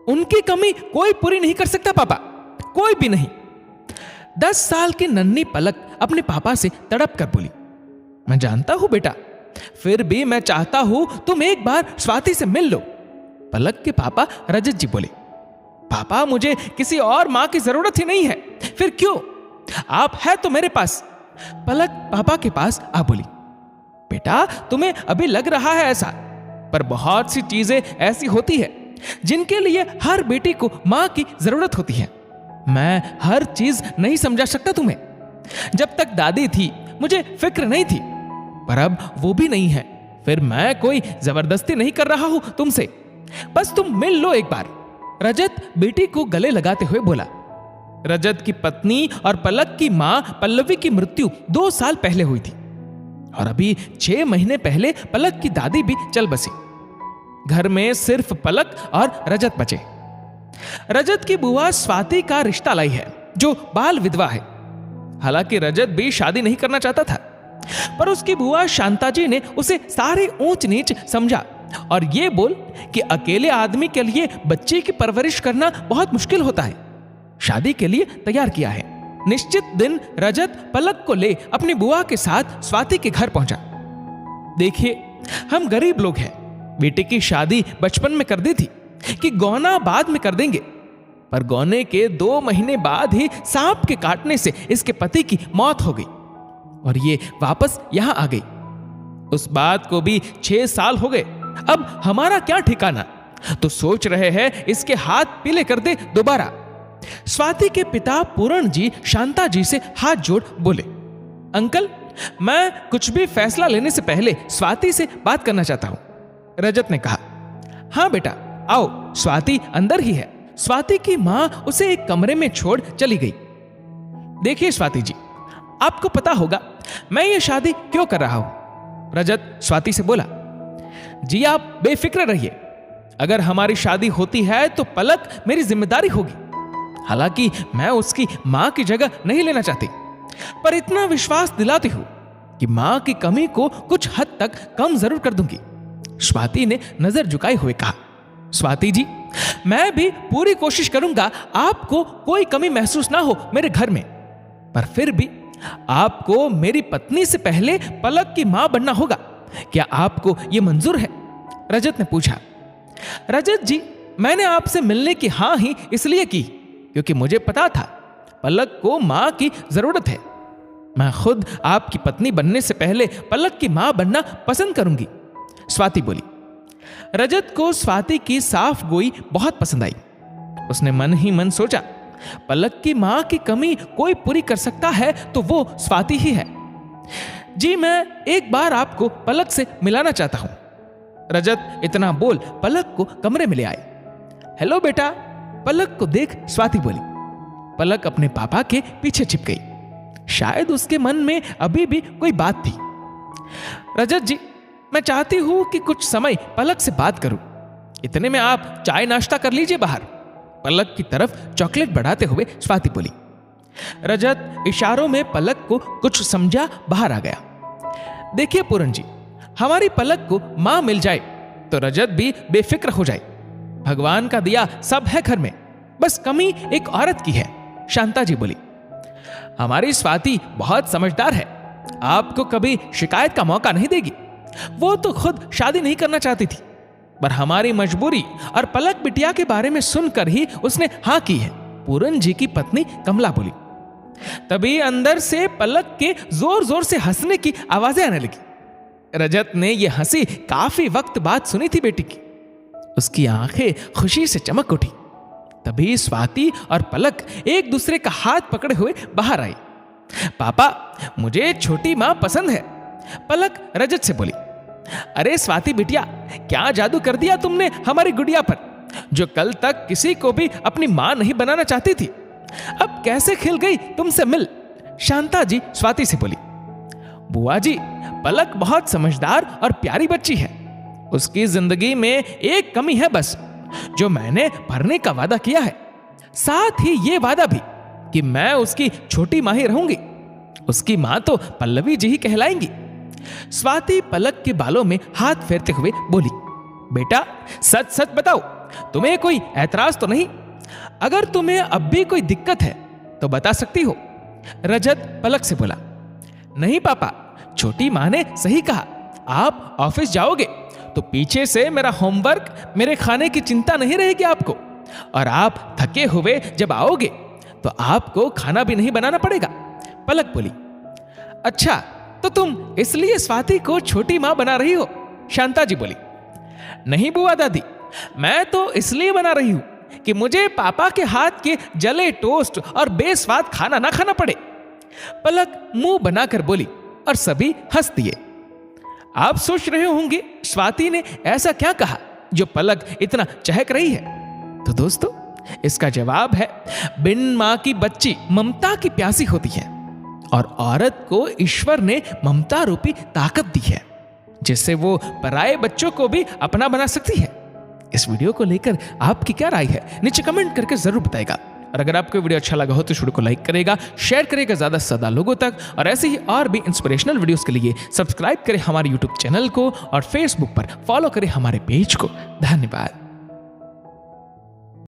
उनकी कमी कोई पूरी नहीं कर सकता पापा, कोई भी नहीं। 10 साल की नन्ही पलक अपने पापा से तड़प कर बोली, मैं जानता हूं बेटा, फिर भी मैं चाहता हूं तुम एक बार स्वाति से मिल लो। पलक के पापा रजत जी बोले, पापा मुझे किसी और मां की जरूरत ही नहीं है, फिर क्यों, आप है तो मेरे पास। पलक पापा के पास आ बोली, बेटा तुम्हें अभी लग रहा है ऐसा, पर बहुत सी चीजें ऐसी होती है जिनके लिए हर बेटी को मां की जरूरत होती है। मैं हर चीज नहीं समझा सकता तुम्हें। जब तक दादी थी मुझे फिक्र नहीं थी, पर अब वो भी नहीं है, फिर मैं कोई जबरदस्ती नहीं कर रहा हूं तुमसे, बस तुम मिल लो एक बार। रजत बेटी को गले लगाते हुए बोला। रजत की पत्नी और पलक की मां पल्लवी की मृत्यु 2 साल पहले हुई थी और अभी 6 महीने पहले पलक की दादी भी चल बसी। घर में सिर्फ पलक और रजत बचे। रजत की बुआ स्वाति का रिश्ता लाई है जो बाल विधवा है। हालांकि रजत भी शादी नहीं करना चाहता था, पर उसकी बुआ शांता जी ने उसे सारे ऊंच नीच समझा और ये बोल कि अकेले आदमी के लिए बच्चे की परवरिश करना बहुत मुश्किल होता है, शादी के लिए तैयार किया है। निश्चित दिन रजत पलक को ले अपनी बुआ के साथ स्वाति के घर पहुंचा। देखिए हम गरीब लोग हैं, बेटे की शादी बचपन में कर दी थी कि गौना बाद में कर देंगे, पर गौने के 2 महीने बाद ही सांप के काटने से इसके पति की मौत हो गई और ये वापस यहां आ गई। उस बात को भी 6 साल हो गए, अब हमारा क्या ठिकाना, तो सोच रहे हैं इसके हाथ पीले कर दे दोबारा। स्वाति के पिता पूरण जी शांता जी से हाथ जोड़ बोले, अंकल मैं कुछ भी फैसला लेने से पहले स्वाति से बात करना चाहता हूं। रजत ने कहा, हां बेटा आओ, स्वाति अंदर ही है। स्वाति की मां उसे एक कमरे में छोड़ चली गई। देखिए स्वाति जी, आपको पता होगा मैं ये शादी क्यों कर रहा हूं। रजत स्वाति से बोला, जी आप बेफिक्र रहिए, अगर हमारी शादी होती है तो पलक मेरी जिम्मेदारी होगी। हालांकि मैं उसकी मां की जगह नहीं लेना चाहती, पर इतना विश्वास दिलाती हूं कि मां की कमी को कुछ हद तक कम जरूर कर दूंगी। स्वाति ने नजर झुकाए हुए कहा, स्वाति जी मैं भी पूरी कोशिश करूंगा आपको कोई कमी महसूस ना हो मेरे घर में, पर फिर भी आपको मेरी पत्नी से पहले पलक की मां बनना होगा। क्या आपको यह मंजूर है? रजत ने पूछा। रजत जी मैंने आपसे मिलने की हां ही इसलिए की क्योंकि मुझे पता था पलक को मां की जरूरत है। मैं खुद आपकी पत्नी बनने से पहले पलक की मां बनना पसंद करूंगी, स्वाति बोली। रजत को स्वाति की साफ गोई बहुत पसंद आई। उसने मन ही मन सोचा, पलक की मां की कमी कोई पूरी कर सकता है तो वो स्वाति ही है। जी मैं एक बार आपको पलक से मिलाना चाहता हूं। रजत इतना बोल पलक को कमरे में ले आए। हेलो बेटा, पलक को देख स्वाति बोली। पलक अपने पापा के पीछे छिप गई, शायद उसके मन में अभी भी कोई बात थी। रजत जी मैं चाहती हूं कि कुछ समय पलक से बात करूं, इतने में आप चाय नाश्ता कर लीजिए बाहर। पलक की तरफ चॉकलेट बढ़ाते हुए स्वाति बोली। रजत इशारों में पलक को कुछ समझा बाहर आ गया। देखिए पूरन जी, हमारी पलक को मां मिल जाए तो रजत भी बेफिक्र हो जाए। भगवान का दिया सब है घर में, बस कमी एक औरत की है, शांता जी बोली। हमारी स्वाति बहुत समझदार है, आपको कभी शिकायत का मौका नहीं देगी। वो तो खुद शादी नहीं करना चाहती थी, पर हमारी मजबूरी और पलक बिटिया के बारे में सुनकर ही उसने हां की है, पूरन जी की पत्नी कमला बोली। तभी अंदर से पलक के जोर जोर से हंसने की आवाजें आने लगी। रजत ने यह हंसी काफी वक्त बाद सुनी थी बेटी की। उसकी आंखें खुशी से चमक उठी। तभी स्वाति और पलक एक दूसरे का हाथ पकड़े हुए बाहर आई। पापा मुझे छोटी मां पसंद है, पलक रजत से बोली। अरे स्वाति बिटिया, क्या जादू कर दिया तुमने हमारी गुड़िया पर, जो कल तक किसी को भी अपनी मां नहीं बनाना चाहती थी, अब कैसे खिल गई तुमसे मिल, शांता जी स्वाति से बोली। बुआ जी, पलक बहुत समझदार और प्यारी बच्ची है, उसकी जिंदगी में एक कमी है बस, जो मैंने भरने का वादा किया है, साथ ही ये वादा भी कि मैं उसकी छोटी मां ही रहूंगी। उसकी मां तो पल्लवी जी ही कहलाएंगी। स्वाति पलक के बालों में हाथ फेरते हुए बोली। बेटा सच सच बताओ, तुम्हें कोई ऐतराज तो नहीं? अगर तुम्हें अब भी कोई दिक्कत है तो बता सकती हो। रजत पलक से बोला। नहीं पापा, छोटी माँ ने सही कहा। आप ऑफिस जाओगे तो पीछे से मेरा होमवर्क, मेरे खाने की चिंता नहीं रहेगी आपको, और आप थके हुए जब आओगे तो आपको खाना भी नहीं बनाना पड़ेगा। पलक बोली। अच्छा, तो तुम इसलिए स्वाति को छोटी माँ बना रही हो? शांता जी बोली। नहीं बुआ दादी, मैं तो इसलिए बना रही हूं कि मुझे पापा के हाथ के जले टोस्ट और बेस्वाद खाना ना खाना पड़े। पलक मुंह बनाकर बोली और सभी हंस दिए। आप सोच रहे होंगे स्वाति ने ऐसा क्या कहा जो पलक इतना चहक रही है? तो दोस्तों, इसका जवाब है, बिन मां की बच्ची ममता की प्यासी होती है, और औरत को ईश्वर ने ममता रूपी ताकत दी है, जिससे वो पराये बच्चों को भी अपना बना सकती है। इस वीडियो को लेकर आपकी क्या राय है, नीचे कमेंट करके जरूर बताएगा। और अगर आपको वीडियो अच्छा लगा हो तो वीडियो को लाइक करेगा, शेयर करेगा ज्यादा से ज्यादा लोगों तक, और ऐसे ही और भी इंस्पिरेशनल वीडियोस के लिए सब्सक्राइब करें हमारे यूट्यूब चैनल को और फेसबुक पर फॉलो करें हमारे पेज को। धन्यवाद।